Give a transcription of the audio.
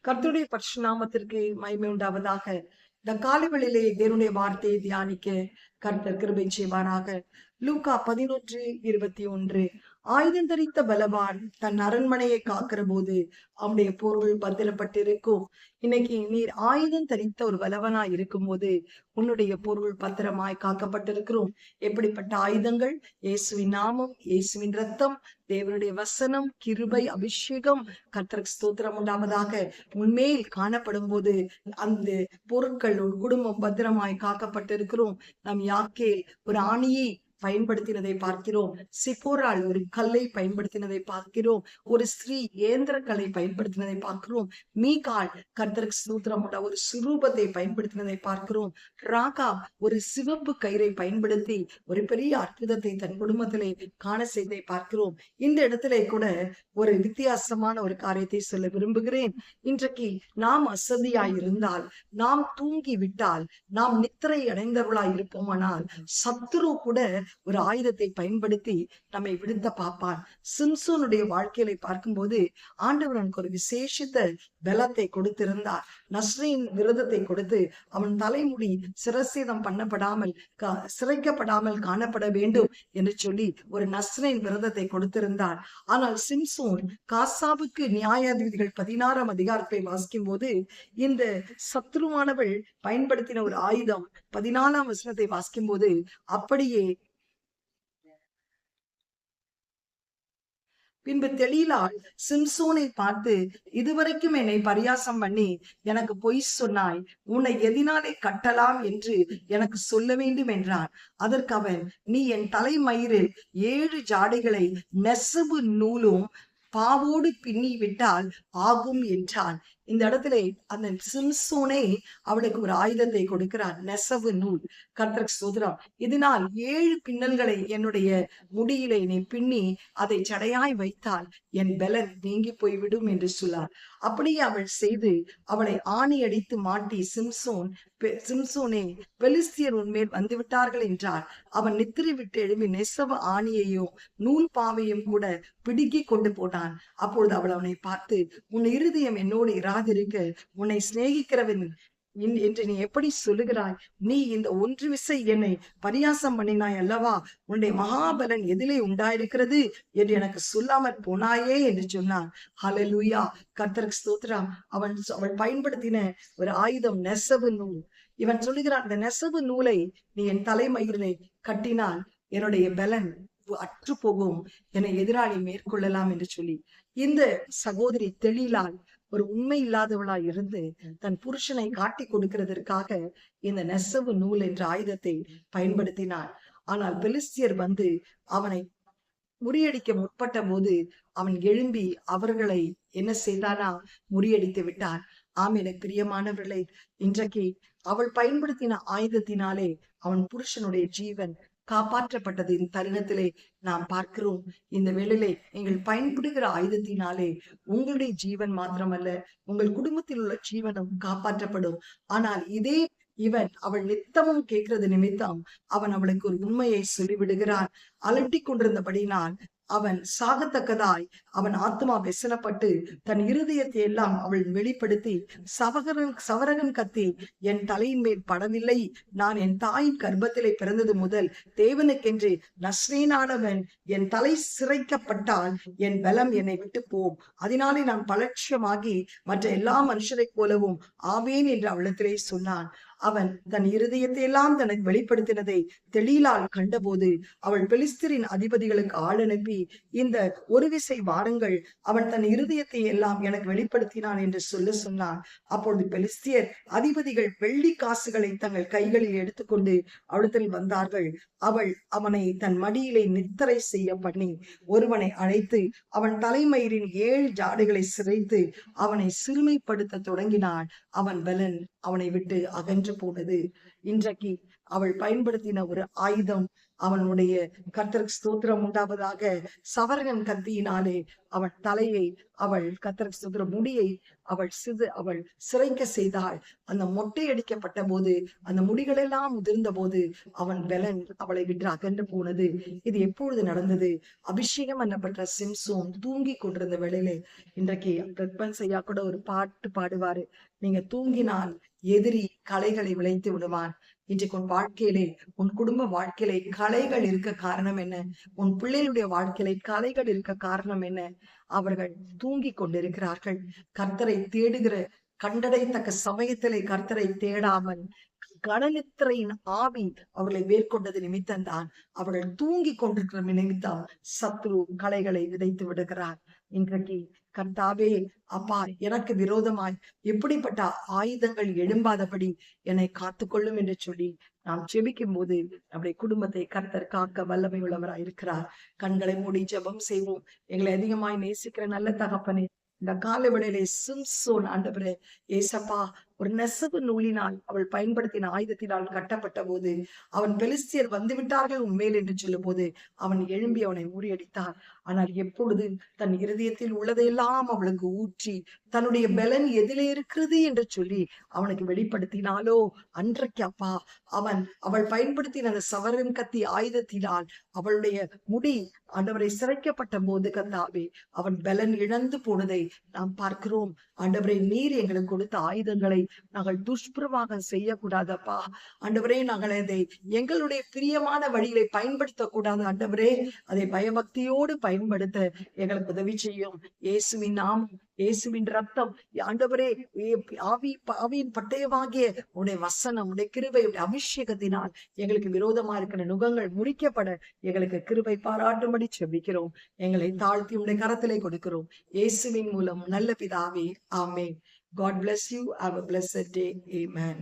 கர்த்தருடைய பரிசுத்த நாமத்திற்கு மகிமை உண்டாவதாக. இந்த காலைவெளியிலே தேவனுடைய வார்த்தையை தியானிக்க கர்த்தர் கிருபை செய்வாராக. லூக்கா 11:21. ஆயுதம் தரித்த பலவான் தன் அரண்மனையை காக்கிற போது அவனுடைய பொருள் பத்திரப்பட்டிருக்கும். இன்னைக்கு நீர் ஆயுதம் தரித்த ஒரு பலவனாய் இருக்கும் போது உன்னுடைய பொருள் பத்திரமாய் காக்கப்பட்டிருக்கிறோம். எப்படிப்பட்ட ஆயுதங்கள்? இயேசுவின் நாமம், இயேசுவின் ரத்தம், தேவனுடைய வசனம், கிருபை, அபிஷேகம். கர்த்தருக்கு ஸ்தோத்திரம் உண்டாவதாக. உன்மேல் காணப்படும் போது அந்த பொருட்கள் ஒரு குடும்பம் பத்திரமாய் காக்கப்பட்டிருக்கிறோம். நம் யாக்கேல் ஒரு ஆணியை பயன்படுத்தினதை பார்க்கிறோம். சிப்போரால் ஒரு கல்லை பயன்படுத்தினதை பார்க்கிறோம். ஒரு ஸ்ரீ இயந்திரக்கலை பயன்படுத்தினதை பார்க்கிறோம். மீகால் கர்த்தருக்கு ஸ்தோத்திரம் ஒரு சுரூபத்தை பயன்படுத்தினதை பார்க்கிறோம். ராகா ஒரு சிவப்பு கயிறை பயன்படுத்தி ஒரு பெரிய அற்புதத்தை தன் குடும்பத்திலே காண செய்ததை பார்க்கிறோம். இந்த இடத்திலே கூட ஒரு வித்தியாசமான ஒரு காரியத்தை சொல்ல விரும்புகிறேன். இன்றைக்கு நாம் அசதியாய் இருந்தால், நாம் தூங்கி விட்டால், நாம் நித்திரை அடைந்தவர்களாய் இருப்போமானால் சத்துரு கூட ஒரு ஆயுதத்தை பயன்படுத்தி நம்மை விடுத்த பார்ப்பான். சிம்சோனுடைய வாழ்க்கையை பார்க்கும்போது ஆண்டவர் அவனுக்கு ஒரு விசேஷித்த பலத்தை கொடுத்திருந்தார். நஸ்ரீன் விரதத்தை கொடுத்து அவன் தலைமுடி சிரசேதம் பண்ணப்படாமல் சிறைக்கப்படாமல் காணப்பட வேண்டும் என்று சொல்லி ஒரு நஸ்ரீன் விரதத்தை கொடுத்திருந்தார். ஆனால் சிம்சோன் காசாவுக்கு நியாயாதிபதிகள் 16ஆம் அதிகாரத்தை வாசிக்கும் போது இந்த சத்ருவானவள் பயன்படுத்தின ஒரு ஆயுதம் 14ஆம் வசனத்தை வாசிக்கும் போது அப்படியே பின்பு தெலீலாள் சிம்சோனை பார்த்து, இதுவரைக்கும் என்னை பரியாசம் பண்ணி எனக்கு பொய் சொன்னாய், உன்னை எதினாலே கட்டலாம் என்று எனக்கு சொல்ல வேண்டும் என்றான். அதற்கு அவன், நீ என் தலைமயிரில் 7 ஜாடைகளை நெசவு நூலும் பாவோடு பின்னி விட்டால் ஆகும் என்றான். இந்த இடத்துல அந்த சிம்சோனே அவளுக்கு ஒரு ஆயுதத்தை கொடுக்கிறார், நெசவு நூல். கர்த்தருக்கு ஸ்தோத்திரம். இதனால் 7 பின்னல்களை என்னுடைய முடியிலே நீ பின்னி அதை சடையாய் வைத்தால் என் பலன் நீங்கி போய்விடும் என்று சொன்னார். அப்படியே அவள் செய்து அவளை ஆணி அடித்து மாட்டி சிம்சோனே, பெலிஸ்தியர் உன்மேல் வந்துவிட்டார்கள் என்றார். அவன் நித்திரை விட்டு எழுப்பி நெசவு ஆணியையும் நூல் பாவையும் கூட பிடுங்கி கொண்டு போனான். அப்பொழுது அவள் அவனை பார்த்து, உன் இருதயம் என்னோடு இராதிருக்க உன்னை சிநேகிக்கிறவன் என்று நீ எப்படி சொல்லுகிறாய்? நீ இந்த ஒன்று விசை என்னை பரியாசம் பண்ணினாய் அல்லவா? உன்னுடைய மகாபலன் எதிலே உண்டாயிருக்கிறது என்று எனக்கு சொல்லாமற் போனாயே என்று சொன்னான். ஹல்லேலூயா, கர்த்தருக்கு ஸ்தோத்திரம். அவள் பயன்படுத்தின ஒரு ஆயுதம் நெசவு நூல். இவன் சொல்லுகிறான், இந்த நெசவு நூலை நீ என் தலைமயிரை கட்டினால் என்னுடைய பலன் அற்று போகும், என்னை எதிராளி மேற்கொள்ளலாம் என்று சொல்லி இந்த சகோதரி தெளிலால் ஒரு உண்மை இல்லாதவளாய் இருந்து தன் புருஷனை காட்டி கொடுக்கிறதற்காக இந்த நெசவு நூல் என்ற ஆயுதத்தை பயன்படுத்தினார். ஆனால் பெலிஸ்தியர் வந்து அவனை முறியடிக்க முற்பட்ட போது அவன் எழும்பி அவர்களை என்ன செய்தானா, முறியடித்து விட்டான். ஆம், எனக்கு பிரியமானவர்களே, இன்றைக்கு அவள் பயன்படுத்தின ஆயுதத்தினாலே அவன் புருஷனுடைய ஜீவன் காப்பாற்றப்பட்டதின் தருணத்திலே நாம் பார்க்கிறோம். இந்த வேளையிலே நீங்கள் பயன்படுகிற ஆயுதத்தினாலே உங்களுடைய ஜீவன் மாத்திரமல்ல, உங்கள் குடும்பத்தில் உள்ள ஜீவனும் காப்பாற்றப்படும். ஆனால் இதே அவள் நித்தமும் கேட்கிறது நிமித்தம் அவன் அவளுக்கு ஒரு உண்மையை சொல்லிவிடுகிறான். அலட்டி கொண்டிருந்தபடினால் அவன் சாகத்தக்கதாய் அவன் ஆத்மா வெசனப்பட்டு தன் இருதயத்தை எல்லாம் அவள் வெளிப்படுத்தி, சவரகன் கத்தி என் தலையின் மேல் படவில்லை, நான் என் தாயின் கர்ப்பத்திலே பிறந்தது முதல் தேவனுக்கென்று நஸ்ரீனானவன் என் தலை சிரைக்கப்பட்டால் என் பலம் என்னை விட்டு போம், அதனாலே நான் பலட்சியமாகி மற்ற எல்லா மனுஷரை போலவும் ஆவேன் என்று அவளிடத்திலே சொன்னான். அவன் தன் இருதயத்தை எல்லாம் தனக்கு வெளிப்படுத்தினதை தெளிலால் கண்டபோது அவள் பெலிஸ்தரின் அதிபதிகளுக்கு ஆள் அனுப்பி, இந்த ஒரு விசை வாருங்கள், அவன் தன் இருதயத்தை எல்லாம் எனக்கு வெளிப்படுத்தினான் என்று சொன்னான். அப்பொழுது பெலிஸ்தியர் அதிபதிகள் வெள்ளி காசுகளை தங்கள் கைகளில் எடுத்துக்கொண்டு அவளிடத்தில் வந்தார்கள். அவள் அவனை தன் மடியிலே நித்திரை செய்ய பண்ணி ஒருவனை அழைத்து அவன் தலைமயிரின் 7 ஜாடைகளை சிரைத்து அவனை சிறுமைப்படுத்த தொடங்கினாள். அவன் பலன் அவனை விட்டு அகன்று போனது. இன்றைக்கு அவள் பயன்படுத்தின ஒரு ஆயுதம் அவனுடைய, கர்த்தருக்கு ஸ்தோத்திரம் உண்டாவதாக, சவரகன் கத்தியினாலே அவன் தலையை அவள் கத்தருக்கு சொல்கிற முடியை அவள் சிரைக்க செய்தாள். அந்த மொட்டை அடிக்கப்பட்ட போது அந்த முடிகள் எல்லாம் உதிர்ந்த போது அவன் பலன் அவளை விட்டு அகன்று போனது. இது எப்பொழுது நடந்தது? அபிஷேகம் பண்ணப்பட்ட சிம்சோன் தூங்கி கொண்டிருந்த வேளையிலே. இன்றைக்கு ரெட்பன்ஸ் ஐயா கூட ஒரு பாட்டு பாடுவாரு, நீங்க தூங்கினால் எதிரி களைகளை விளைத்து விடுவான். இன்றைக்கு உன் வாழ்க்கையிலே, உன் குடும்ப வாழ்க்கையிலே களைகள் இருக்க காரணம் என்ன? உன் பிள்ளைகளுடைய வாழ்க்கையிலே களைகள் இருக்க காரணம் என்ன? அவர்கள் தூங்கி கொண்டிருக்கிறார்கள். கர்த்தரை தேடுகிற கண்டடையத்தக்க சமயத்திலே கர்த்தரை தேடாமல் கனநித்திரையின் ஆவி அவர்களை மேற்கொண்டது நிமித்தம்தான். அவர்கள் தூங்கி கொண்டிருக்கிற நிமித்தம் சத்ரு களைகளை விதைத்து விடுகிறார். இன்றைக்கு கர்த்தாவே, அப்பா, எனக்கு விரோதமாய் எப்படிப்பட்ட ஆயுதங்கள் எழும்பாதபடி என்னை காத்துக்கொள்ளும் என்று சொல்லி நாம் ஜெபிக்கும் போது நம்முடைய குடும்பத்தை கர்த்தர் காக்க வல்லமை உள்ளவராய் இருக்கிறார். கண்களை மூடி ஜெபம் செய்வோம். எங்களை அதிகமாய் நேசிக்கிற நல்ல தகப்பனே, இந்த கால வேளையிலே சிம்சோன் ஆண்டவரே, ஏசப்பா, ஒரு நெசவு நூலினால் அவள் பயன்படுத்தின ஆயுதத்தினால் கட்டப்பட்ட போது அவன் பெலிஸ்தியர் வந்துவிட்டார்கள் உண்மையில் என்று சொல்லும் போது அவன் எழும்பி அவனை முறியடித்தார். ஆனால் எப்பொழுது தன் இருதயத்தில் உள்ளதையெல்லாம் அவளுக்கு ஊற்றி தன்னுடைய பலன் எதிலே இருக்கிறது என்று சொல்லி அவனுக்கு வெளிப்படுத்தினாலோ, அன்றைக்கு அப்பா அவள் பயன்படுத்தின அந்த சவரன் கத்தி ஆயுதத்தினால் அவளுடைய முடி ஆண்டவரை சிரைக்கப்பட்ட போது கர்த்தாவே அவன் பலன் இழந்து போனதை நாம் பார்க்கிறோம். ஆண்டவரை, நீர் எங்களுக்கு கொடுத்த ஆயுதங்களை நாங்கள் துஷ்பிரவாகம் செய்யக்கூடாதப்பா. ஆண்டவரே, நாங்கள் அதை எங்களுடைய பிரியமான வழிகளை பயன்படுத்த கூடாது. ஆண்டவரே, அதை பயபக்தியோடு பயன்படுத்த எங்களுக்கு உதவி செய்யும். இயேசுவின் நாமம், இயேசுவின் ரத்தம், ஆண்டவரே, ஆவியின் பட்டயமாகிய உடைய வசனம், உடைய கிருபை, உடைய அபிஷேகத்தினால் எங்களுக்கு விரோதமா இருக்கிற நுகங்கள் முறிக்கப்பட எங்களுக்கு கிருபை பாராட்டும்படி செபிக்கிறோம். எங்களை தாழ்த்தி உடைய கரத்திலே கொடுக்கிறோம். இயேசுவின் மூலம் நல்ல பிதாவே, ஆமென். God bless you. Have a blessed day. Amen.